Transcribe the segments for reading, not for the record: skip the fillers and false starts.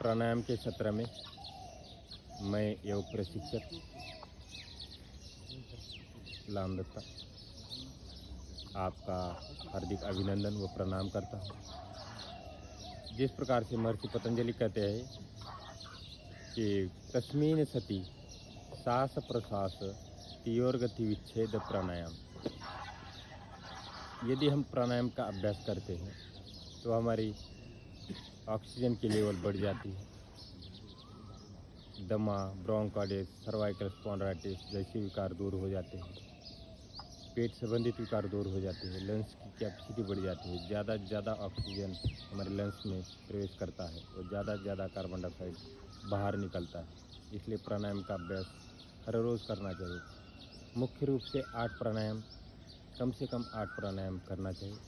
प्राणायाम के सत्र में मैं योग प्रशिक्षक लाम दत्ता आपका हार्दिक अभिनंदन व प्रणाम करता हूँ। जिस प्रकार से महर्षि पतंजलि कहते हैं कि तस्मीन सति सांस प्रश्वास तयोर्गति विच्छेद प्राणायाम, यदि हम प्राणायाम का अभ्यास करते हैं तो हमारी ऑक्सीजन की लेवल बढ़ जाती है। दमा, ब्रोंकाइटिस, सर्वाइकल स्पॉन्डिलाइटिस जैसे विकार दूर हो जाते हैं। पेट संबंधित विकार दूर हो जाते हैं। लंग्स की कैपेसिटी बढ़ जाती है। ज़्यादा से ज़्यादा ऑक्सीजन हमारे लंग्स में प्रवेश करता है और ज़्यादा से ज़्यादा कार्बन डाइऑक्साइड बाहर निकलता है। इसलिए प्राणायाम का अभ्यास हर रोज़ करना चाहिए। मुख्य रूप से 8 प्राणायाम, कम से कम 8 प्राणायाम करना चाहिए।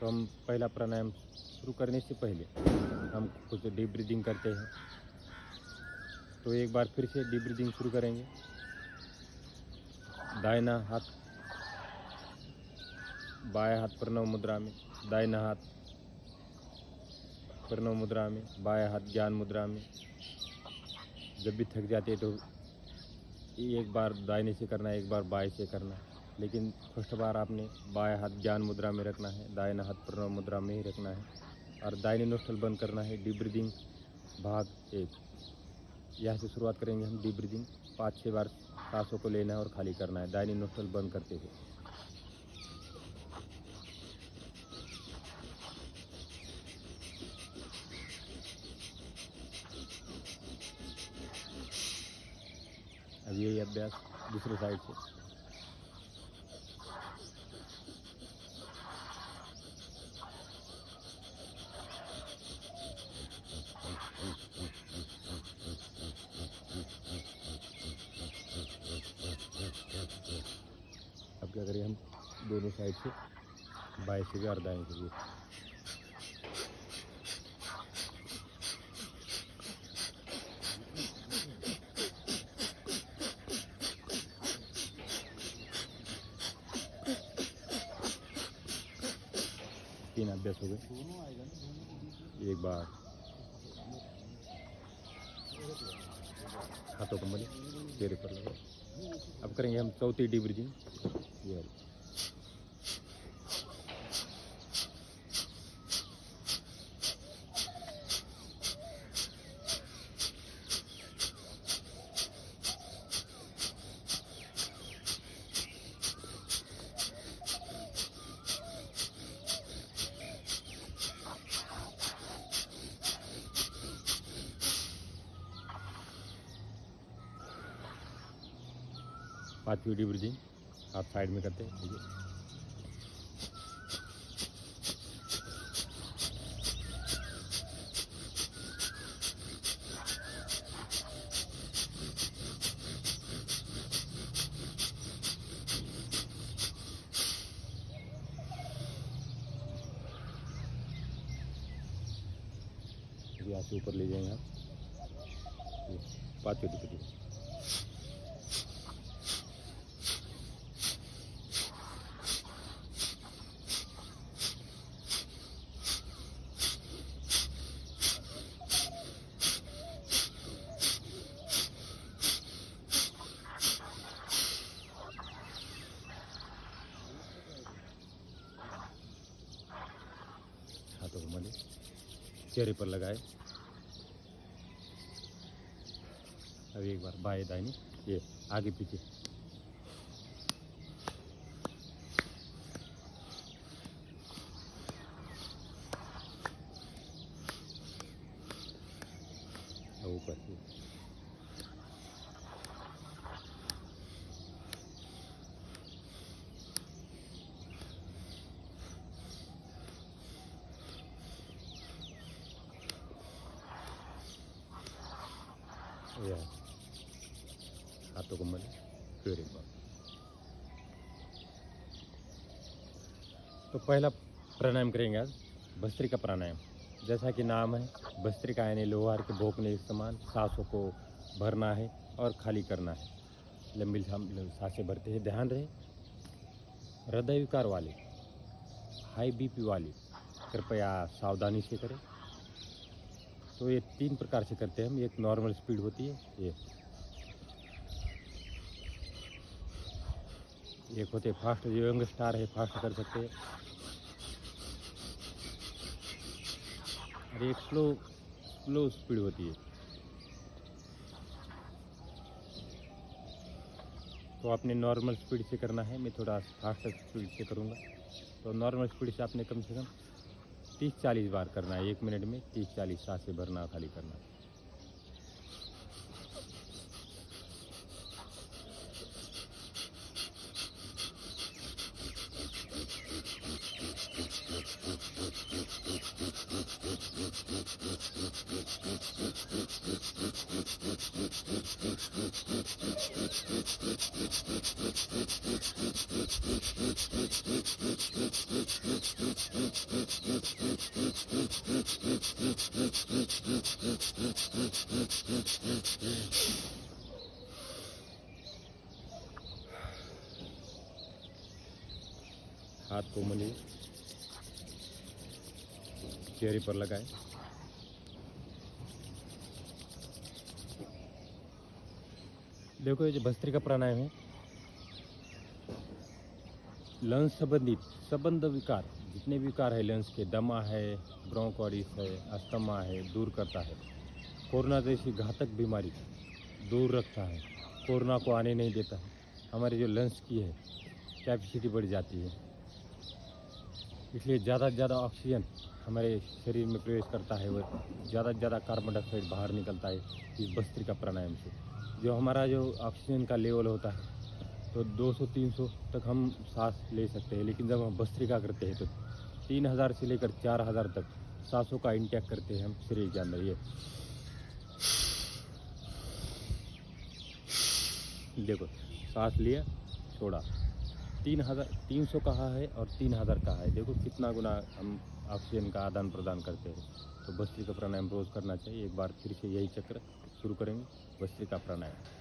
तो हम पहला प्राणायाम शुरू करने से पहले हम कुछ डीप ब्रीदिंग करते हैं। तो एक बार फिर से डीप ब्रीदिंग शुरू करेंगे। दाहिना हाथ बायां हाथ प्रणव मुद्रा में, दाहिना हाथ प्रणव मुद्रा में, बायां हाथ ज्ञान मुद्रा में। जब भी थक जाते हैं तो एक बार दाहिने से करना है, एक बार बाएं से करना है। लेकिन फर्स्ट बार आपने बायां हाथ ज्ञान मुद्रा में रखना है, दाहिना हाथ प्रणव मुद्रा में ही रखना है और दाहिने नोस्ट्रल बंद करना है। डीप ब्रीदिंग भाग 1, यहाँ से शुरुआत करेंगे हम। डीप ब्रीदिंग 5-6 बार सांसों को लेना है और खाली करना है, दाहिने नोस्ट्रल बंद करते हुए। अब यही अभ्यास दूसरे साइड से। अब क्या करें हम, दोनों साइड से, बाएं से भी और दाएं से भी। तीन अभ्यास हो गए। एक बार हाथों को मले, चेहरे पर लगाओ। अब करेंगे हम चौथी डीप ब्रीदिंग, ये वाली। पांचवी डीप ब्रीदिंग आप साइड में करते हैं। यहाँ से ऊपर ले जाएंगे आप। पांचवी डीप ब्रीदिंग। हाथों को मले, चेहरे पर लगाए। अब एक बार बाएं दाहिनी, ये आगे पीछे। ऊपर हाथों को मले, फिर एक बार। तो पहला प्राणायाम करेंगे आज भस्त्रिका प्राणायाम। जैसा कि नाम है, भस्त्रिका यानी लोहार के भोंकने के समान सांसों को भरना है और खाली करना है। लंबी सांसें भरते हैं। ध्यान रहे, हृदय विकार वाले, हाई बीपी वाले कृपया सावधानी से करें। तो ये 3 प्रकार से करते हैं हम। एक नॉर्मल स्पीड होती है, एक होते फास्ट, जो यंग स्टार है फास्ट कर सकते हैं, और एक स्लो स्पीड होती है। तो आपने नॉर्मल स्पीड से करना है, मैं थोड़ा फास्ट स्पीड से करूँगा। तो नॉर्मल स्पीड से आपने कम से कम 30-40 बार करना है, 1 मिनट में 30-40 सांसें भरना खाली करना है। हाथ को मलिए, चेहरे पर लगाएं। देखो ये जो भस्त्रिका प्राणायाम है, लंग्स संबंध विकार, जितने भी विकार है लंग्स के, दमा है, ब्रोंकोडिस है, अस्थमा है, दूर करता है। कोरोना जैसी घातक बीमारी दूर रखता है, कोरोना को आने नहीं देता है। हमारे जो लंग्स की है कैपेसिटी बढ़ जाती है, इसलिए ज़्यादा से ज़्यादा ऑक्सीजन हमारे शरीर में प्रवेश करता है, वो ज़्यादा से ज़्यादा कार्बन डाइऑक्साइड बाहर निकलता है इस भस्त्रिका प्राणायाम से। जो हमारा जो ऑक्सीजन का लेवल होता है तो 200-300 तक हम सांस ले सकते हैं, लेकिन जब हम भस्त्रिका करते हैं तो 3000 से लेकर 4000 तक सांसों का इंटेक करते हैं हम शरीर के अंदर। ये देखो, सांस लिया, छोड़ा, 300 कहा है और 3000 कहा है। देखो कितना गुना हम ऑक्सीजन का आदान प्रदान करते हैं। तो भस्त्रिका प्राणायाम रोज़ करना चाहिए। एक बार फिर से यही चक्र शुरू करेंगे, भस्त्रिका प्राणायाम।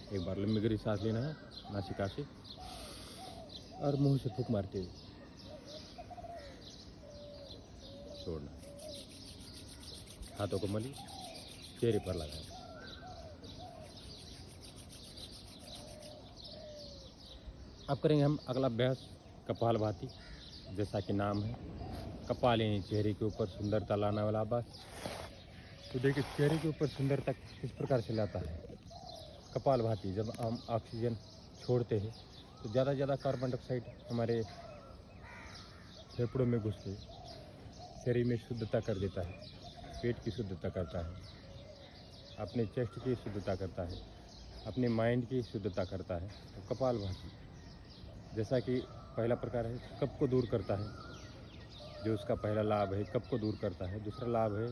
एक बार लंबी गहरी सांस लेना है नासिका से और मुंह से फूंक मारते हुए छोड़ना। हाथों को मलिए, चेहरे पर लगाएं। अब करेंगे हम अगला अभ्यास कपालभाति, जैसा कि नाम है। कपालिनी, चेहरे के ऊपर सुंदरता लाने वाला अभ्यास। तो देखिए चेहरे के ऊपर सुंदरता किस प्रकार से लाता है कपालभाति। जब हम ऑक्सीजन छोड़ते हैं तो ज़्यादा से ज़्यादा कार्बन डाइऑक्साइड हमारे फेफड़ों में घुस के शरीर में शुद्धता कर देता है, पेट की शुद्धता करता है, अपने चेस्ट की शुद्धता करता है, अपने माइंड की शुद्धता करता है। तो कपालभाति जैसा कि पहला प्रकार है, कफ को दूर करता है, जो उसका पहला लाभ है, कफ को दूर करता है। दूसरा लाभ है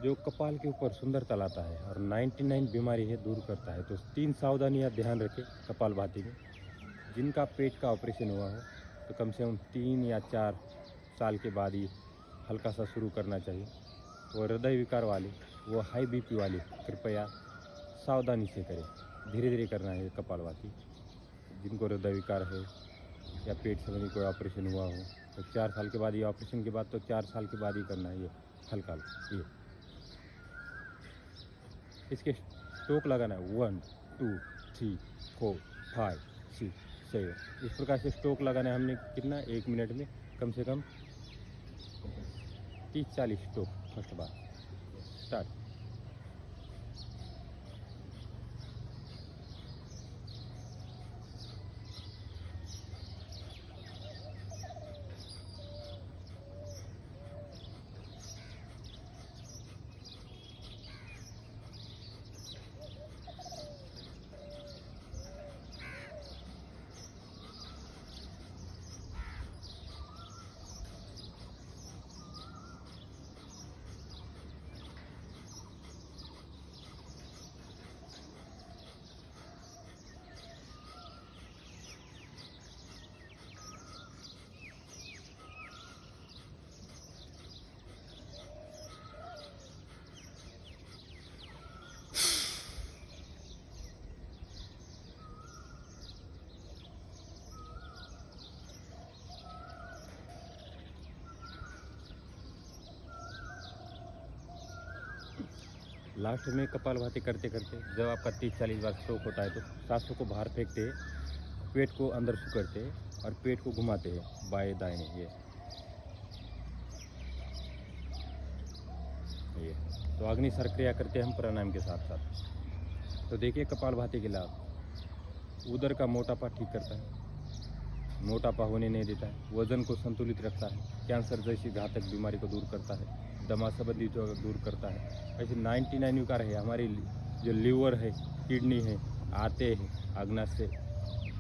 जो कपाल के ऊपर सुंदरता लाता है और 99 बीमारी है दूर करता है। तो 3 सावधानियाँ ध्यान रखें कपालभाति में। जिनका पेट का ऑपरेशन हुआ हो तो कम से कम 3 या 4 साल के बाद ही हल्का सा शुरू करना चाहिए। वो हृदय विकार वाले, वो हाई बीपी वाले कृपया सावधानी से करें, धीरे धीरे करना है कपालभाति। जिनको हृदय विकार है या पेट संबंधी कोई ऑपरेशन हुआ हो तो 4 साल के बाद, ये ऑपरेशन के बाद तो 4 साल के बाद ही करना है ये हल्का। ये इसके स्ट्रोक लगाना है 1 2 3 4 5 6 7। इस प्रकार से स्ट्रोक लगाना है हमने कितना, 1 मिनट में कम से कम 30-40 स्ट्रोक फर्स्ट बार। स्टार्ट। लास्ट में कपालभाति करते करते जब आपका 30-40 बार स्ट्रोक होता है तो सांसों को बाहर फेंकते हैं, पेट को अंदर सुकड़ते हैं और पेट को घुमाते हैं बाएं दाएं। ये तो अग्निसार क्रिया करते हैं हम प्राणायाम के साथ साथ। तो देखिए कपालभाति के लाभ, उदर का मोटापा ठीक करता है, मोटापा होने नहीं देता है, वजन को संतुलित रखता है, कैंसर जैसी घातक बीमारी को दूर करता है, दमा संबंधी जो दूर करता है। ऐसे 99 विकार है हमारी, जो लीवर है, किडनी है, आते हैं, अग्नाशय,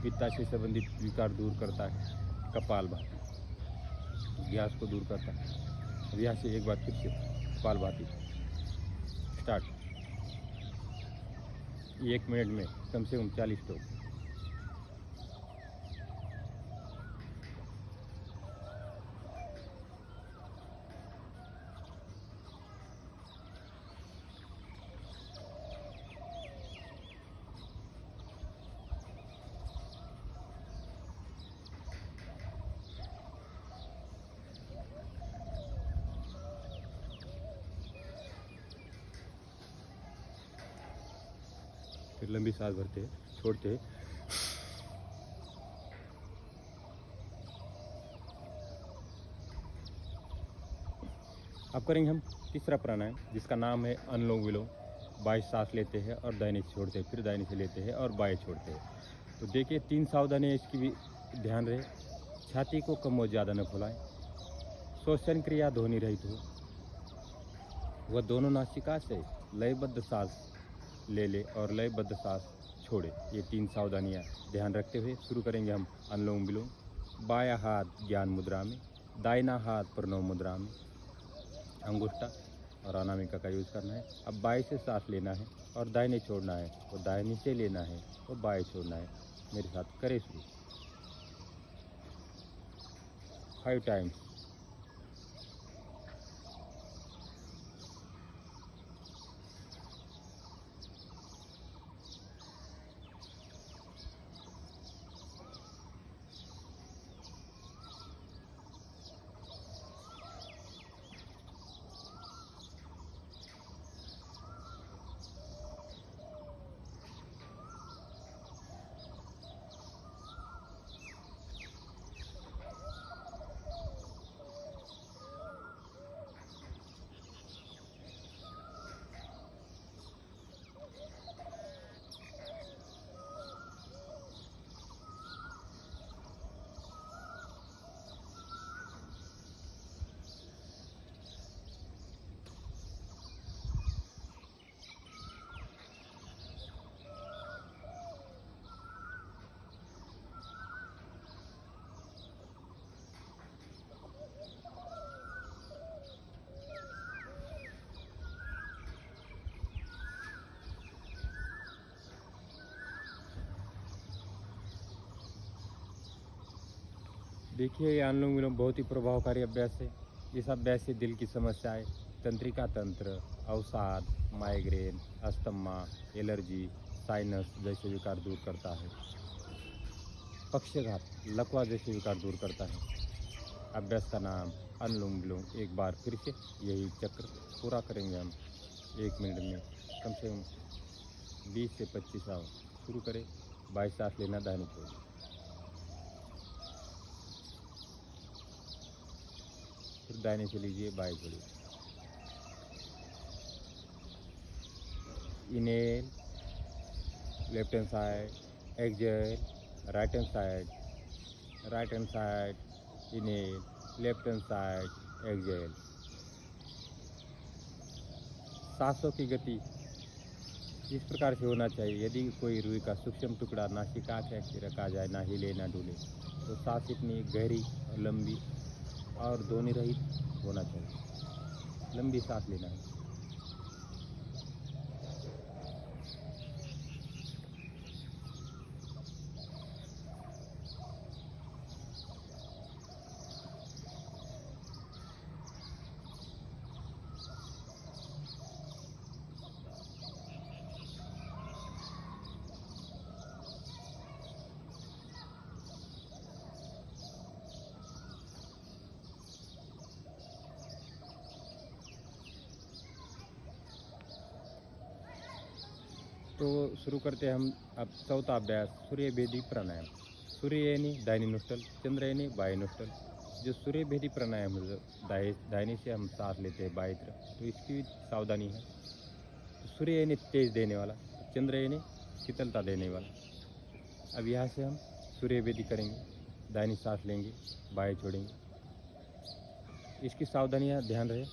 पित्ताशय संबंधित विकार दूर करता है कपालभाति, गैस को दूर करता है। अब यहाँ से एक बार फिर से कपालभाति स्टार्ट, 1 मिनट में कम से कम 40 स्ट्रोक। फिर लंबी सांस भरते हैं, छोड़ते हैं। अब करेंगे हम तीसरा प्राणायाम जिसका नाम है अनुलोम विलोम। बाएं सांस लेते हैं और दाहिने से छोड़ते हैं, फिर दाहिने से लेते हैं और बाएं छोड़ते हैं। तो देखिए 3 सावधानियाँ इसकी भी ध्यान रहे। छाती को कम और ज़्यादा न फुलाएं, श्वसन क्रिया ध्वनि रहित हो, वह दोनों नासिका से लयबद्ध सांस ले और लयबद्ध सांस छोड़े। ये 3 सावधानियाँ ध्यान रखते हुए शुरू करेंगे हम अनुलोम विलोम। बायां हाथ ज्ञान मुद्रा में, दाहिना हाथ प्रणव मुद्रा में, अंगुष्ठा और अनामिका का यूज़ करना है। अब बाएं से सांस लेना है और दाहिने छोड़ना है, और दाहिने से लेना है और बाएं छोड़ना है। मेरे साथ करें शुरू 5 टाइम्स। देखिए ये अनुलोम विलोम बहुत ही प्रभावकारी अभ्यास है। इस अभ्यास से दिल की समस्याएं, तंत्रिका तंत्र, अवसाद, माइग्रेन, अस्थमा, एलर्जी, साइनस जैसे विकार दूर करता है। पक्षघात, लकवा जैसे विकार दूर करता है। अभ्यास का नाम अनुलोम विलोम। एक बार फिर से यही चक्र पूरा करेंगे हम 1 मिनट में कम से कम 20 से 25 राउंड। शुरू करें, बाएं सांस लेना, दाहिने छोड़ना। फिर दाहिने से लीजिए, बाएं छोड़िए। Inhale, left hand side, exhale, right hand side, right hand side, inhale, left hand side, exhale. सांसों की गति इस प्रकार से होना चाहिए। यदि कोई रुई का सूक्ष्म टुकड़ा नासिका के रखा जाए, ना हिले ना डूले, तो सांस इतनी गहरी और लंबी और ध्वनि रहित होना चाहिए। लंबी सांस लेना है। तो शुरू करते हैं हम अब चौथा अभ्यास सूर्य भेदी प्राणायाम। सूर्य यानी दाहिनी नोस्टल, चंद्र यानी बाएं नोस्टल। जो सूर्य भेदी प्राणायाम है, दाहिने से हम सांस लेते हैं बाएं तरफ, तो इसकी सावधानी है। तो सूर्य यानी तेज देने वाला, चंद्र यानी शीतलता देने वाला। अब यहाँ से हम सूर्य भेदी करेंगे, दाहिनी सांस लेंगे, बाएं छोड़ेंगे। इसकी सावधानियाँ ध्यान रहे,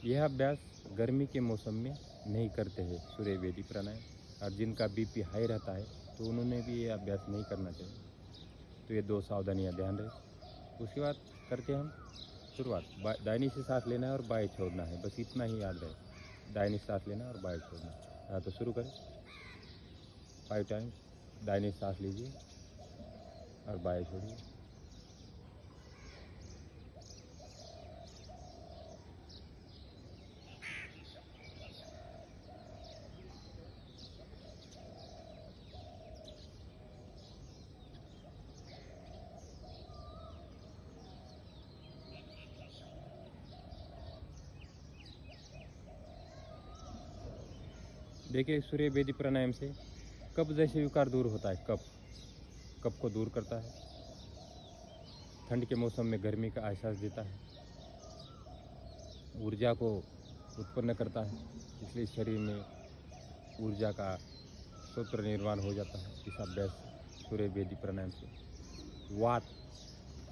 यह अभ्यास गर्मी के मौसम में नहीं करते हैं सूर्य भेदी प्राणायाम, और जिनका बीपी हाई रहता है तो उन्होंने भी ये अभ्यास नहीं करना चाहिए। तो ये 2 सावधानियाँ ध्यान रहे। उसके बाद करते हैं हम शुरुआत। दाहिनी से सांस लेना है और बाएं छोड़ना है, बस इतना ही याद रहे। दाहिनी सांस लेना और बाएं छोड़ना। हाँ, तो शुरू करें। 5 टाइम्स दाहिनी सांस लीजिए और बाएं छोड़िए। देखिए, सूर्य भेदी प्राणायाम से कफ जैसे विकार दूर होता है। कफ को दूर करता है, ठंड के मौसम में गर्मी का एहसास देता है, ऊर्जा को उत्पन्न करता है, इसलिए शरीर में ऊर्जा का स्रोत निर्माण हो जाता है इस अभ्यास से, सूर्य भेदी प्राणायाम से। वात,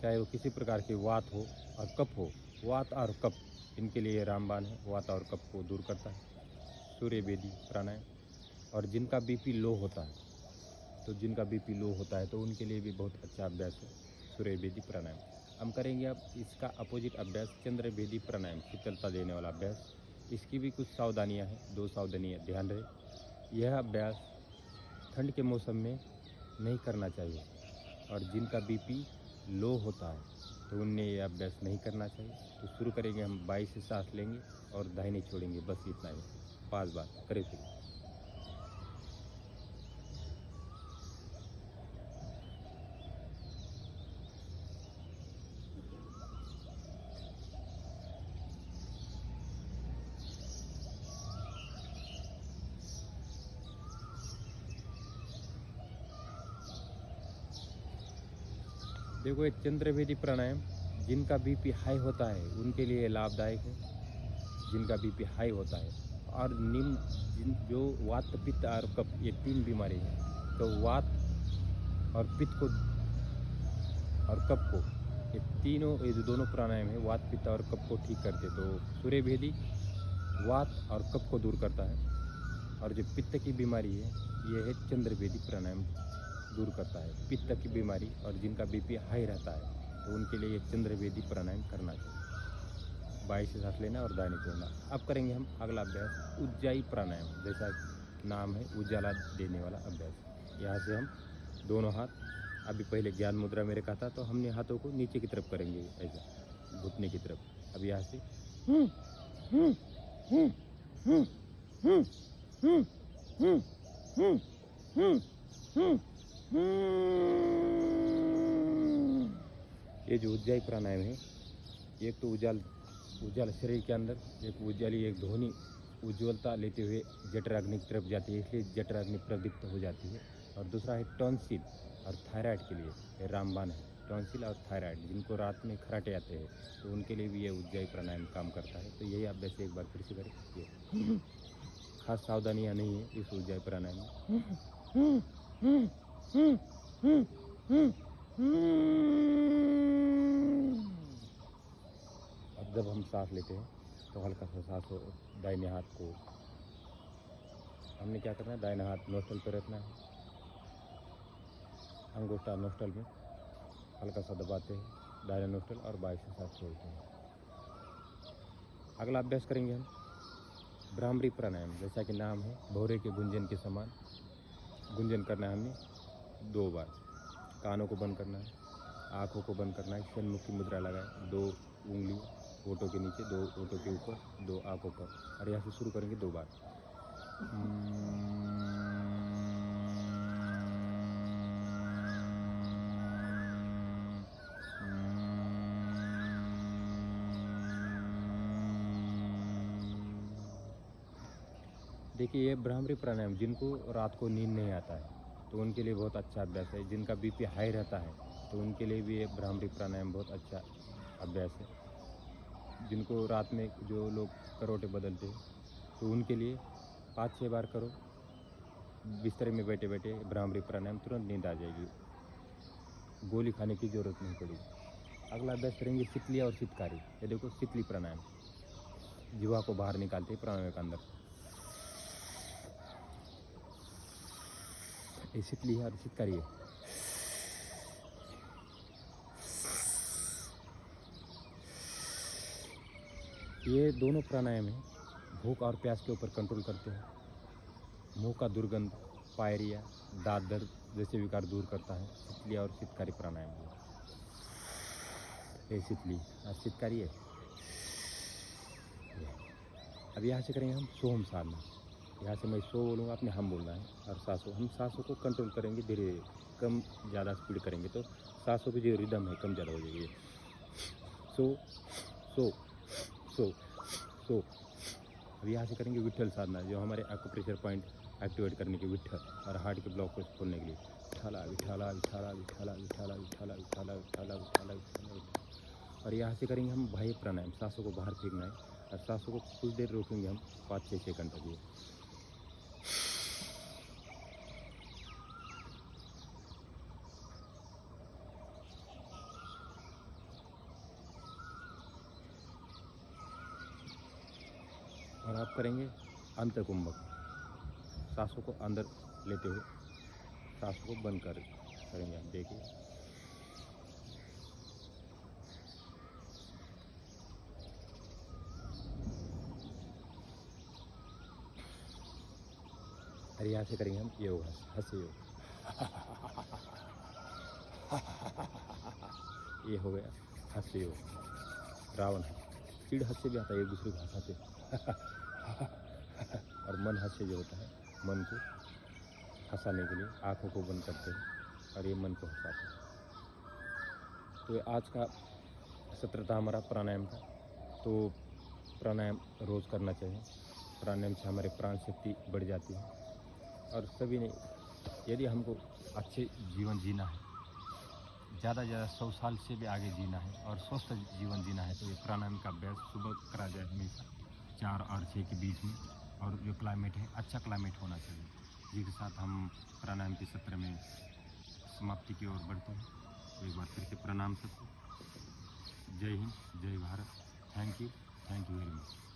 चाहे वो किसी प्रकार की वात हो और कफ हो, वात और कफ, इनके लिए रामबाण है, वात और कफ को दूर करता है सूर्य भेदी प्राणायाम। और जिनका बीपी लो होता है, तो उनके लिए भी बहुत अच्छा अभ्यास है सूर्य भेदी प्राणायाम। हम करेंगे अब इसका अपोजिट अभ्यास, चंद्र भेदी प्राणायाम, शीतलता देने वाला अभ्यास। इसकी भी कुछ सावधानियां हैं, 2 सावधानियां ध्यान रहे। यह अभ्यास ठंड के मौसम में नहीं करना चाहिए, और जिनका बीपी लो होता है तो उन्हें यह अभ्यास नहीं करना चाहिए। तो शुरू करेंगे हम, 22 से सांस लेंगे और दाहिनी छोड़ेंगे, बस इतना ही। 5 बार करें शुरू। देखो, ये चंद्र भेदी प्राणायाम जिनका बीपी हाई होता है उनके लिए लाभदायक है, जिनका बीपी हाई होता है। और जो वात, पित्त और कफ, ये 3 बीमारी है, तो वात और पित्त को और कफ को, ये जो दोनों प्राणायाम है वात, पित्त और कफ को ठीक करते। तो सूर्य भेदी वात और कफ को दूर करता है, और जो पित्त की बीमारी है ये है चंद्र भेदी प्राणायाम दूर करता है, पित्त की बीमारी। और जिनका बीपी हाई रहता है तो उनके लिए ये चंद्र भेदी प्राणायाम करना चाहिए। 22 से सांस लेना और दाहिने छोड़ना। अब करेंगे हम अगला अभ्यास, उज्जाई प्राणायाम, जैसा नाम है, उजाला देने वाला अभ्यास। यहाँ से हम दोनों हाथ, अभी पहले ज्ञान मुद्रा में रखा था, तो हमने हाथों को नीचे की तरफ करेंगे, ऐसा घुटने की तरफ। अब यहाँ से ये जो उज्जाई प्राणायाम है, एक तो उजाला शरीर के अंदर, एक उजाली, एक ध्वनि उज्ज्वलता लेते हुए जठराग्नि की तरफ जाती है, इसलिए जठराग्नि प्रदीप्त हो जाती है। और दूसरा है टॉन्सिल और थायराइड के लिए, ये रामबाण है। टॉन्सिल और थायराइड, जिनको रात में खराटे आते हैं, तो उनके लिए भी ये उज्जाई प्राणायाम काम करता है। तो यही अभ्यास एक बार फिर से करें। खास सावधानियाँ नहीं है इस उज्जाई प्राणायाम में। अब जब हम सांस लेते हैं तो हल्का सा सांस हो, दाहिने हाथ को हमने क्या करना है, दाहिना हाथ नोस्टल पर रखना है, अंगूठा नोस्टल में हल्का सा दबाते हैं, दाहिना नोस्टल, और बाएं से सांस छोड़ते हैं। अगला अभ्यास करेंगे हम भ्रामरी प्राणायाम, जैसा कि नाम है, भौरे के गुंजन के समान गुंजन करना है हमने 2 बार। कानों को बंद करना है, आँखों को बंद करना है, षण्मुख की मुद्रा लगाए, 2 उंगली होठों के नीचे, 2 होठों के ऊपर, 2 आँखों पर। और यहाँ से शुरू करेंगे 2 बार। देखिए ये भ्रामरी प्राणायाम जिनको रात को नींद नहीं आता है तो उनके लिए बहुत अच्छा अभ्यास है। जिनका बीपी हाई रहता है तो उनके लिए भी ये भ्रामरी प्राणायाम बहुत अच्छा अभ्यास है। जिनको रात में जो लोग करवटें बदलते हैं तो उनके लिए 5-6 बार करो, बिस्तर में बैठे बैठे भ्रामरी प्राणायाम, तुरंत नींद आ जाएगी, गोली खाने की ज़रूरत नहीं पड़ेगी। अगला अभ्यास करेंगे शीतली और शीतकारी। ये देखो शीतली प्राणायाम, जीवा को बाहर निकालते हैं प्राणायाम के अंदर। ये शीतली है और शीतकारी है। ये दोनों प्राणायाम है भूख और प्यास के ऊपर कंट्रोल करते हैं। मुंह का दुर्गंध, पायरिया, दांत दर्द जैसे विकार दूर करता है शीतली और शीतकारी प्राणायाम। ये शीतली और शीतकारी है। अब यहाँ से करेंगे हम सोहम साधना। यहाँ से मैं सो बोलूँगा, आपने हम बोलना है। और सांसों, हम सांसों को कंट्रोल करेंगे धीरे धीरे, कम ज़्यादा स्पीड करेंगे तो सांसों की जो रिदम है कम ज़्यादा हो जाएगी। सो सो सो सो। अब यहाँ से करेंगे विट्ठल साधना, जो हमारे एक्यूप्रेशर पॉइंट एक्टिवेट करने के, विट्ठल और हार्ट के ब्लॉक को खोलने के लिए। विठाला विठाला विठाला विठाला विठाला विठाला विठाला विठाला विठाला विठाला। और यहाँ से करेंगे हम बाह्य प्राणायाम, सांसों को बाहर फेंकना है और सांसों को कुछ देर रोकेंगे हम, 5-6 सेकंड तक। ये और आप करेंगे अंतकुंभक, सांसों को अंदर लेते हुए सांसों को बंद करेंगे। आप देखिए, और यहाँ से करेंगे हम योग, हंस योग। ये हो गया हास्य योग, रावण चिड़ हास्य भी आता है, एक दूसरे को हंसाते। और मन हास्य जो होता है, मन को हंसाने के लिए आँखों को बंद करते हैं और ये मन को हंसाते हैं। तो ये आज का सत्र था हमारा प्राणायाम का। तो प्राणायाम रोज़ करना चाहिए। प्राणायाम से हमारे प्राण शक्ति बढ़ जाती है। और सभी ने, यदि हमको अच्छे जीवन जीना है, ज़्यादा 100 साल से भी आगे जीना है और स्वस्थ जीवन जीना है, तो ये प्राणायाम का अभ्यास सुबह करा जाए हमेशा 4 और 6 के बीच में। और जो क्लाइमेट है, अच्छा क्लाइमेट होना चाहिए। जिसके साथ हम प्राणायाम के सत्र में समाप्ति की ओर बढ़ते हैं। तो एक बार फिर से प्रणाम सबको। जय हिंद, जय Bharat. Thank you very much.